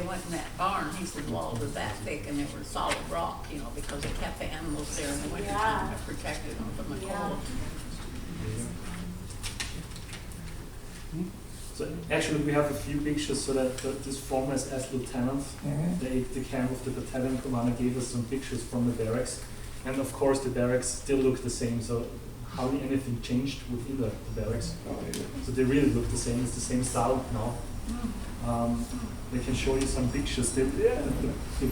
went in that barn, he said walls were that thick and they were solid rock, you know, because they kept the animals there in the winter time and protected them from the cold. So actually we have a few pictures so that this former as lieutenant, the camp of the battalion commander gave us some pictures from the barracks. And of course the barracks still look the same, so hardly anything changed within the barracks. So they really look the same, it's the same style now. They can show you some pictures. The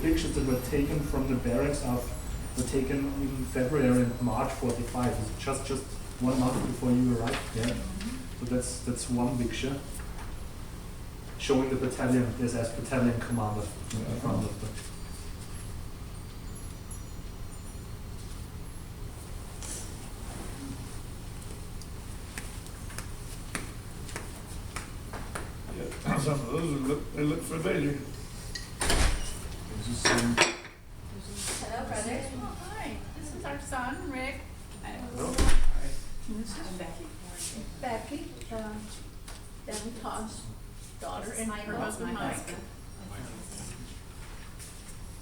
pictures that were taken from the barracks were taken in February and March 45. It's just 1 month before you arrived there. So that's one picture showing the battalion. There's as battalion commander in front of them. Some of those look familiar. Hello, brothers. Oh, hi. This is our son, Rick. Hello. This is Becky. Becky, Devin Todd's daughter and her husband Mike.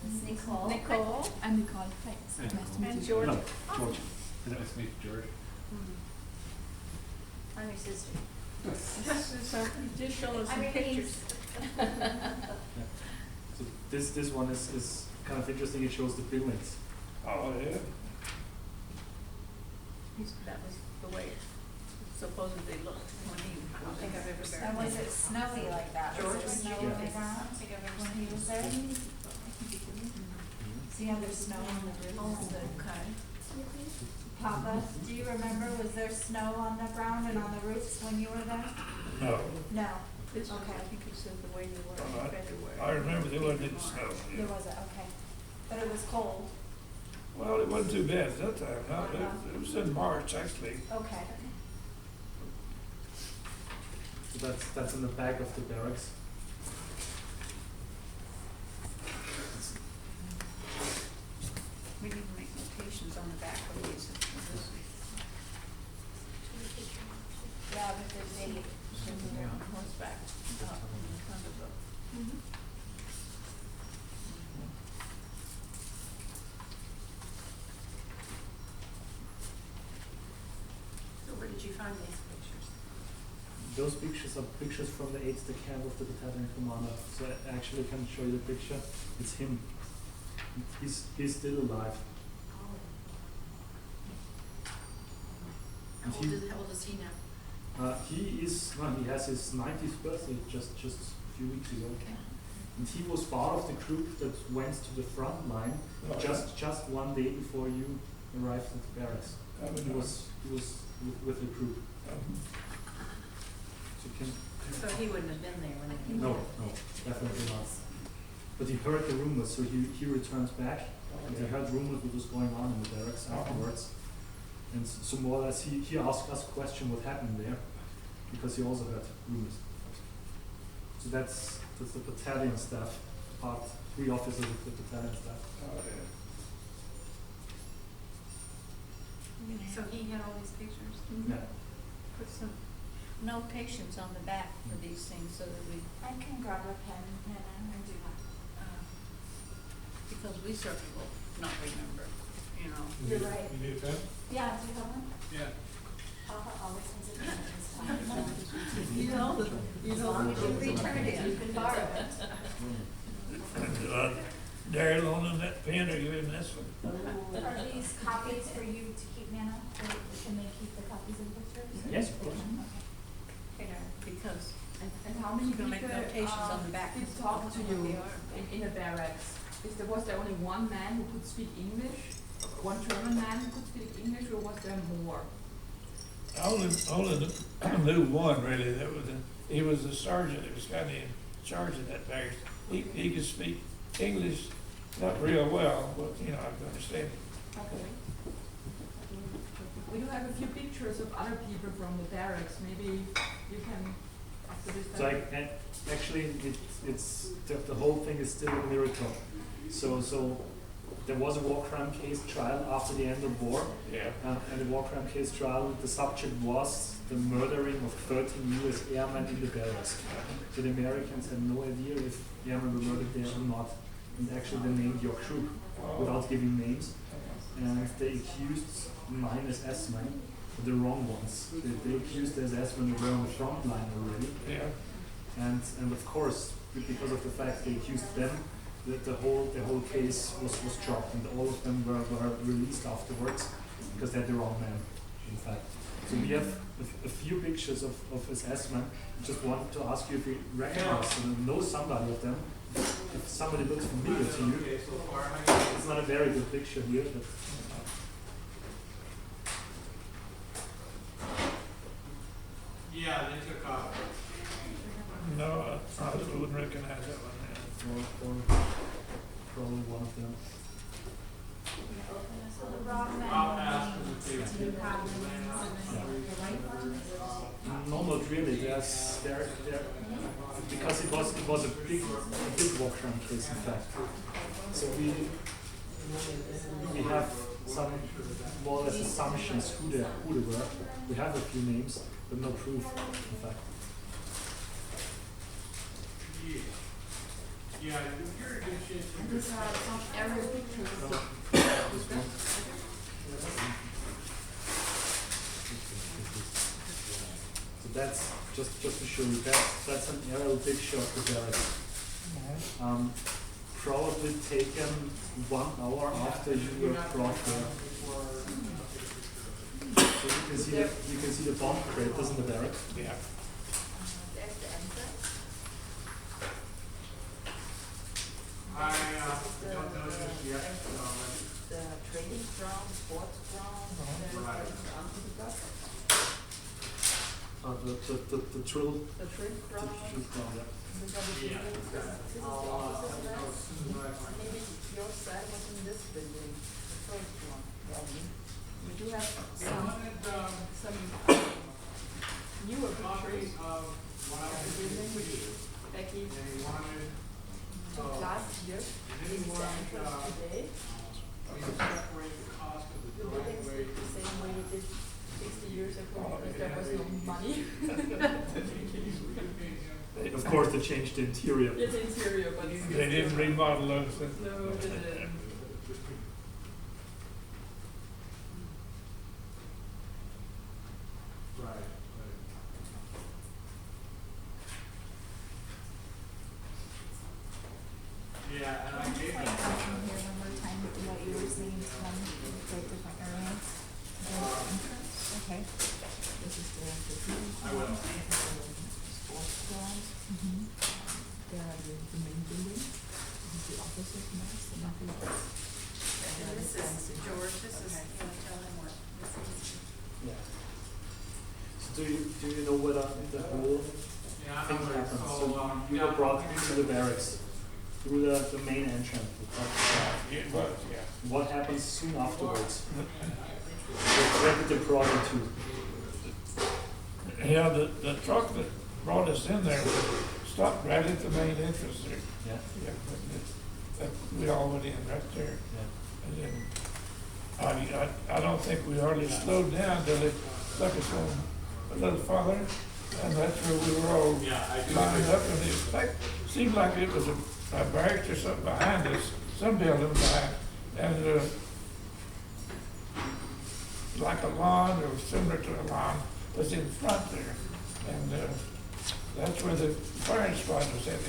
This is Nicole. Nicole. I'm Nicole. Thanks. Nice to meet And you. George. No, George. Nice to meet you, George. I'm your sister. This is our, just show us I'm some your pictures. niece. So this one is kind of interesting. It shows the buildings. Oh, yeah. That was the way it supposedly looked when he, I don't think I've ever been. And was it snowy like that? George? Was there snow on the ground when he was there? See how there's snow on the roof? Okay. Papa, do you remember, was there snow on the ground and on the roofs when you were there? No. No. This one, Okay. I think it said the way you were in February. I remember there wasn't any snow. There wasn't, okay. But it was cold. Well, it wasn't too bad at that time. No, it was in March, actually. Okay. So that's in the back of the barracks. We need to make notations on the back of these. Yeah, with the date. They're on horseback, in front of the. So where did you find these pictures? Those pictures are pictures from the aides de camp of the battalion commander. So I actually can show you the picture. It's him. He's still alive. And How old is he now? he has his 90th birthday just a few weeks ago. Okay. And he was part of the group that went to the front line Oh, just one day before you arrived at the barracks. He was with the group. So So he wouldn't have been there when it came. no, definitely not. But he heard the rumors, so he returns back, and he heard rumors what was going on in the barracks afterwards. And so more or less he asked us a question what happened there, because he also heard rumors. So that's the battalion staff, part 3 officers of the battalion staff. Oh, yeah. So he had all these pictures? Yeah. Put some notations on the back for these things so that we, I can grab a pen, Hannah, or do that. because we certainly will not remember, you know. You're right. You need a pen? Yeah, do you have one? Yeah. Papa always has a pen in his pocket. You know, As long as you return it, you can borrow it. Daryl loaning that pen or you in this one? Are these copies for you to keep, Nana? Or can they keep the copies of pictures? Yes, of course. because And how many you can make people notations on the back. did talk to you in a barracks? Was there only one man who could speak English? One German man who could speak English, or was there more? I only knew one really. He was the sergeant. He was kind of in charge of that barracks. He could speak English, not real well, but I could understand it. Okay. We do have a few pictures of other people from the barracks. Maybe you can, after this. So actually, it's the whole thing is still a miracle. So there was a war crime case trial after the end of war, Yeah. and the war crime case trial, the subject was the murdering of 13 US airmen in the barracks. So the Americans had no idea if airmen were murdered there or not. And actually they named your crew without giving names. And they accused 9 SS men, the wrong ones. They accused the SS men who were on the front line already. Yeah. And of course, because of the fact they accused them, the whole case was dropped, and all of them were released afterwards because they had the wrong man, in fact. So we have a few pictures of SS men. Just wanted to ask you if you recognize and know somebody of them. If somebody looks familiar to you, it's not a very good picture here, but Yeah, they took off. No, I wouldn't recognize that one. or probably one of them. So the raw men, I'll ask them if they do you have the names and the right ones? No, not really. There's there because it was a big war crime case, in fact. So we have some more or less assumptions who they were. We have a few names, but no proof, in fact. Yeah, you're in good shape. And these are some aerial pictures. This one. So that's just to show you that's an aerial picture of the barracks. Probably taken 1 hour after you were brought there. So you can see the bomb craters in the barracks. Yeah. There's the entrance. I don't know this yet, The training ground, sports ground, Right. The drill the training ground. ground, yeah. These are the Yeah. buildings. This is the offices there. Maybe your side was in this building, the first one. We do have They some wanted, newer copies pictures. of what I was doing with you. Becky They wanted, took last year. they This didn't is the want, entrance today. we separate the cost of the The buildings driveway. the same way we did 60 years ago because there was no money. Of course, they changed the interior. It's interior, but it's They didn't remodel those. No, they didn't. Right, yeah, and I gave Point them. out in here one more time what you were saying to them, the different areas. The entrance, okay. This is the I will. sports ground. There are the main building. This is the offices next, and nothing else. And this is George, this is, you know, tell him what this is. Yeah. So do you know what the whole Yeah, thing I'm happened? so, So you were brought into the barracks through the main entrance. the top of It was, yeah. the- What happens soon afterwards? Where did they brought you to? Yeah, the truck that brought us in there stopped right at the main entrance there. Yeah. Yeah, we all went in right there. Yeah. And then, I don't think we hardly slowed down till they took us on a little farther. And that's where we were all yeah, I do. lined up, and it seemed like it was a barracks or something behind us, some building behind. And, like a lawn, or similar to a lawn, was in front there. And, that's where the firing squad was at.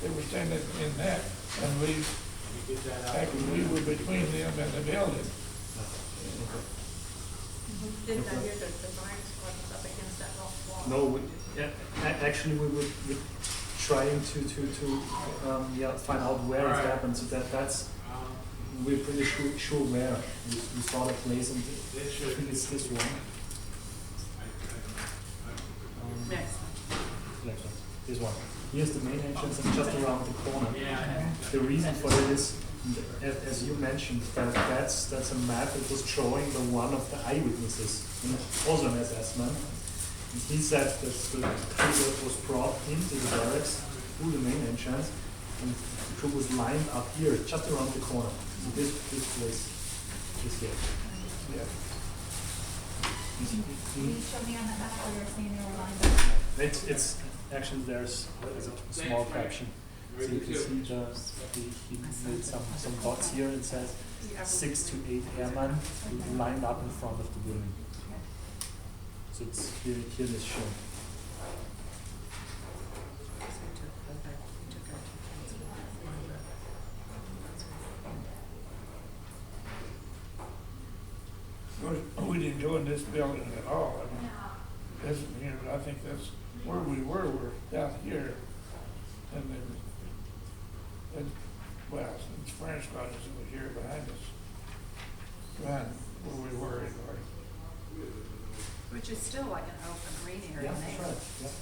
They were standing in that, and we, Get that out. actually, we were between them and the building. Did I hear that the fire squad was up against that rock wall? No, actually we were trying to find out where it Alright. happened. So that's we're pretty sure where we saw the place, and I This should. think it's this one. Next. Next one. This one. Here's the main entrance, and just around the corner. Yeah. The reason for it is, as you mentioned, that's a map that was showing the one of the eyewitnesses, and also an SS man. And he said that the crew that was brought into the barracks through the main entrance And the troop was lined up here, just around the corner. So this place is here. Yeah. Can you show me on the map where you're saying they were lined up? It's actually there's a small caption. So you can see he made some dots here. It says 6 to 8 airmen lined up in front of the building. So it's here this shown. We didn't go in this building at all. I mean, that's, you know, I think that's where we were down here. And then, well, the French squad is over here behind us. Behind where we were anyway. Which is still like an open arena area Yeah, that's there. right. Yeah.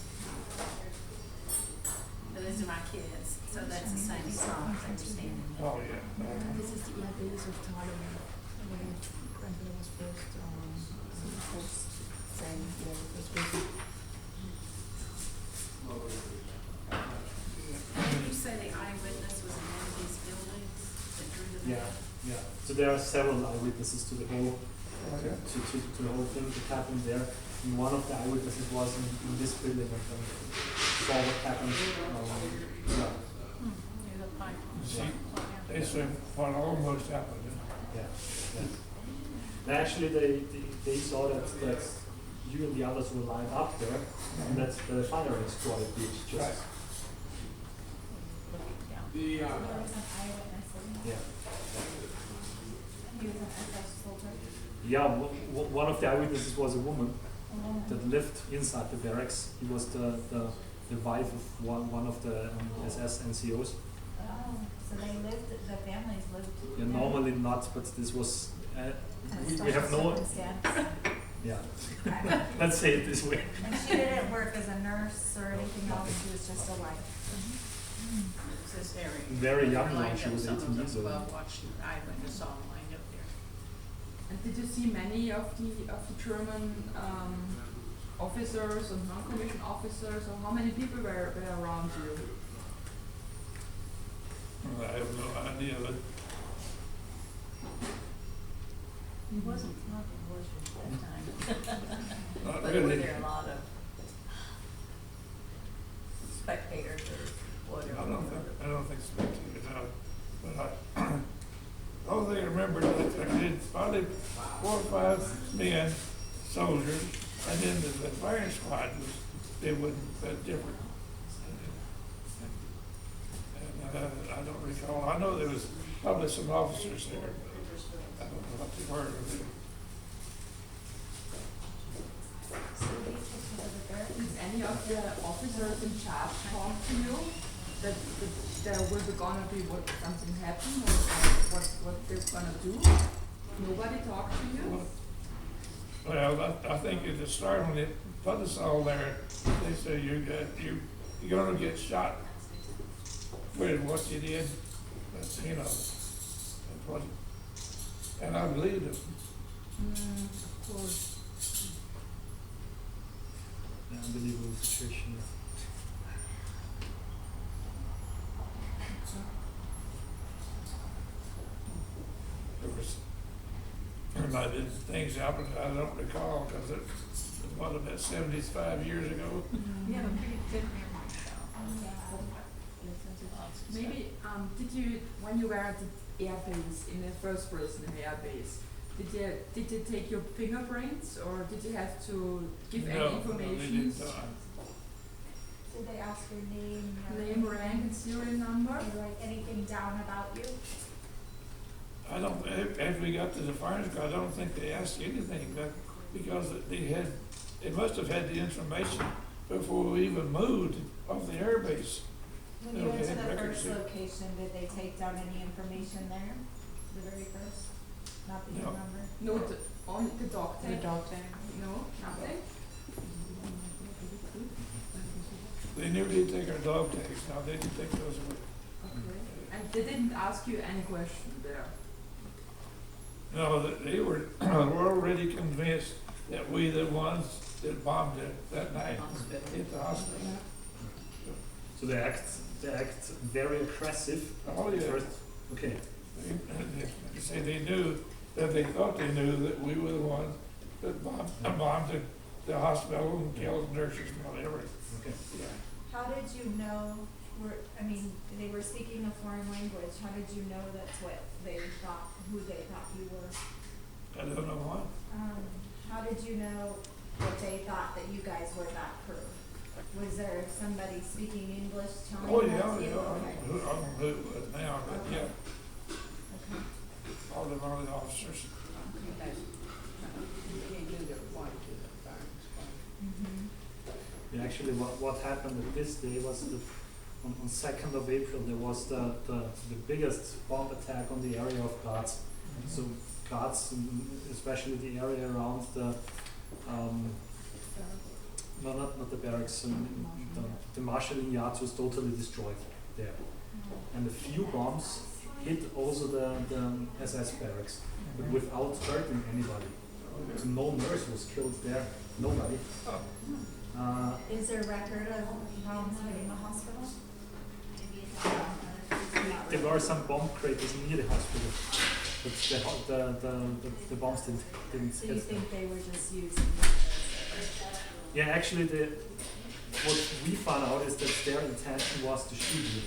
But these are my kids, so that's the same song, I understand. Oh, yeah. This is the ideas of Thailand, when Grandpa was first saying, yeah, it was basic. Did you say the eyewitness was in one of these buildings that drew the Yeah, map? yeah. So there are several eyewitnesses to the whole Okay. to the whole thing that happened there. And one of the eyewitnesses was in this building and saw what happened. Yeah, Near the pipe. See, they said what almost happened. yeah, yeah. And actually, they saw that you and the others were lined up there, and that the firing squad did just. Right. Yeah. The, There was an eyewitness, wasn't there? Yeah. He was an SS soldier. Yeah, one of the eyewitnesses was a woman that lived inside the barracks. He was the wife of one of the SS NCOs. Oh, so they lived, the families lived. Yeah, there. normally not, but this was. We Special have no. circumstance. Yeah. Okay. Let's say it this way. And she didn't work as a nurse or anything else, she was just a wife. It's this area. Very young when Lined she up, was some 18 of years them, old. watching, I went and saw them lined up there. And did you see many of the German officers and non-commissioned officers, or how many people were around you? I have no idea, but He wasn't talking, was he, at that time? not But were really. there a lot of spectators or whatever? I don't think spectators out, but all they remember that there did probably 4 or 5 men, soldiers, and then the firing squad was, they wasn't that different. And I don't recall, I know there was probably some officers there, but I don't know what they were. So we took her to the barracks. Did any of the officers in charge talk to you? That there was gonna be something happen, or what they're gonna do? Nobody talked to you? Well, I think at the start when they put us all there, they said you're gonna get shot for what you did. That's, you know, that's what, and I believed them. Of course. Unbelievable situation. There was, I did things happened I don't recall because it was what, about 75 years ago. You have a pretty good memory, Maybe, did you, when you were at the air base, in the first person in the air base, did you take your fingerprints, or did you have to give any No, information? they didn't. Did they ask your name? Name, rank, and serial number? Did they write anything down about you? I don't, after we got to the firing squad, I don't think they asked anything, but because they must have had the information before we even moved off the air base. When No, you went they to had the records first there. location, did they take down any information there? The very first? Not that you No. remember? No, only the dog tag? dog tag. No, nothing? They never did take our dog tags, no, they didn't take those away. Okay. And they didn't ask you any question there? No, they were, were already convinced that we the ones that bombed it that night Hospital. at the hospital. So they act very aggressive. Oh, at yeah. first. Okay. They say they knew, that they thought they knew that we were the ones that bombed the hospital and killed nurses and whatever. Okay. Yeah. How did you know, they were speaking a foreign language, how did you know that's what they thought, who they thought you were? I don't know why. How did you know that they thought that you guys were that crew? Was there somebody speaking English telling Oh, you yeah, that? yeah, I don't know who it was now, but yeah, Okay. all the officers. They knew they were going to the farms. Mhm. Yeah, actually, what happened at this day was that on 2nd of April there was the biggest bomb attack on the area of Graz. So Graz, especially the area around the no, not the barracks, the marshalling yards was totally destroyed there. And a few bombs hit also the SS barracks, but without hurting anybody. So no nurse was killed there, nobody. Is there a record of bombs hitting the hospital? There were some bomb craters near the hospital, but the bombs didn't So you hit them. think they were just using? Yeah, actually, what we found out is that their intention was to shoot you,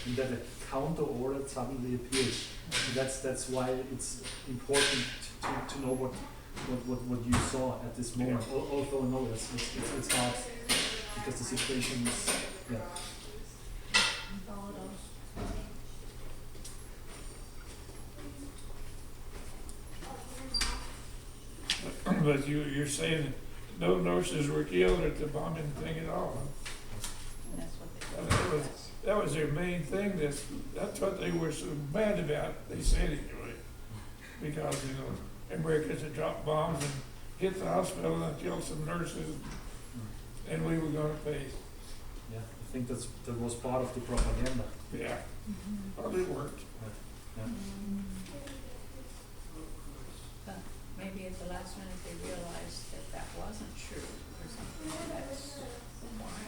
and that a counter order suddenly appeared. And that's why it's important to know what you saw at this moment. Although no, it's hard because the situation is But you're saying no nurses were killed at the bombing thing at all, huh? That's what they. That was their main thing, that's what they were so mad about, they said anyway. Because, Americans had dropped bombs and hit the hospital and killed some nurses, and we were gonna pay. yeah. I think that was part of the propaganda. Yeah, well, it worked. Yeah. But maybe at the last minute they realized that wasn't true or something. That's why.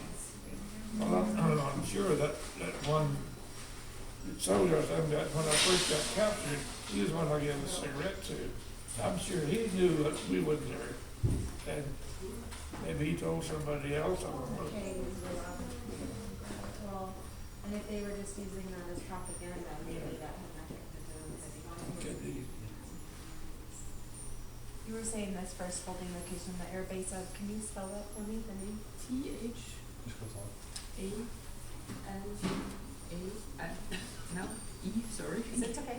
Well, I'm sure that one soldier I was talking about, when I first got captured, he was one I gave a cigarette to. I'm sure he knew that we wasn't there. And maybe he told somebody else, I don't know. Okay, well, and if they were just using that as propaganda, maybe that had nothing to do with it. Could be. You were saying this first holding location, the air base of, can you spell that for me, the name? No, sorry. It's okay.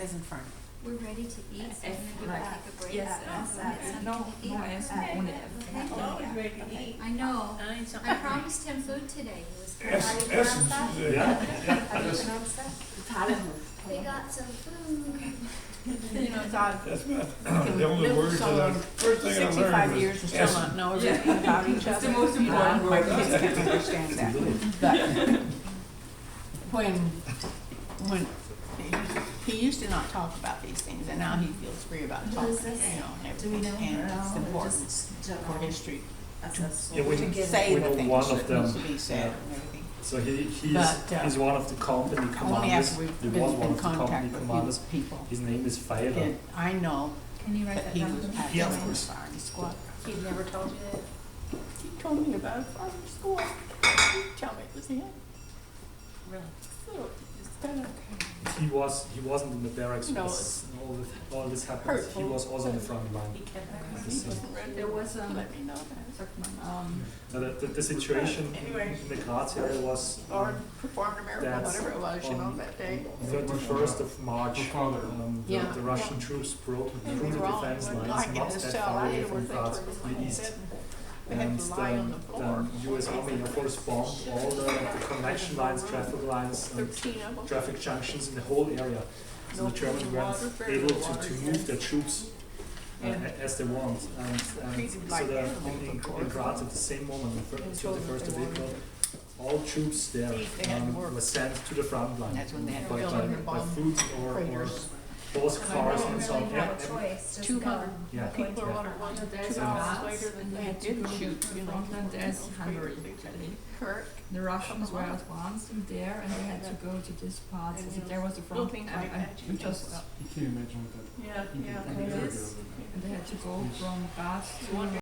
As in front. We're ready to eat, so F, we're gonna like, take a break. yes, no, S, ohne F. I know. I need I something. promised him food today. It was good. Essence is Yeah. How do you pronounce that? We got some food. That's about the only words that I, first thing I learned 65 was years and still essence. not know everything about each other. It's the most important My word. kids can't understand that. But when he used to not talk about these things, and now he feels free about talking, is this? and Do we everything. know And her it's all, or important just for general? history Yeah, we to know say the one things of that needs to them. be said and everything. So he's But, one of the company Only commanders. after we've He been was one in of the company contact with commanders. these people, His name is Feiler. did I know Can you write that that he down was for me? actually Yeah, of in the course. firing squad. He never told you that? He told me about a firing squad. He didn't tell me it was him. Really? So it's kind of He wasn't in the barracks No, when it's all this happened. hurtful. He was also on the front line. He kept at that. the scene. There was, let me know that. Now, the situation Anyway. in the Graz area was Or performed a miracle, That's whatever it was, you know, on that day. 31st of March. Yeah. The Russian troops broke And through we the were all, defense like lines, in not the that cell, far I away didn't from work there Graz, for but the to the east. They had And to lie on the floor. the US Army Air Force bombed all the connection lines, traffic lines, and 13 of them. traffic junctions in the whole area. So No the Germans clean weren't water, very able little to water, move yeah. their troops And as they want. And treated so like the, animals, in of course. Graz at the same moment, the And told them 31st of they April, wanted all troops there They had to work. were sent to the front line. That's when they had to by, fill by, in the by bomb food or craters. those cars and so on. Really have a choice, just 200 go. Yeah. people Yeah. are on it once, So there's 2 a hours mass, later than and they they had to did go shoot, to you know. Frontland, there's Hungary, actually. Kirk. The Russians were advancing there, and they had to go to this part, And, so you know, there was a little front, things like that you we think just, about. You can imagine what that. Yeah, yeah. and this, and they had to go from Graz to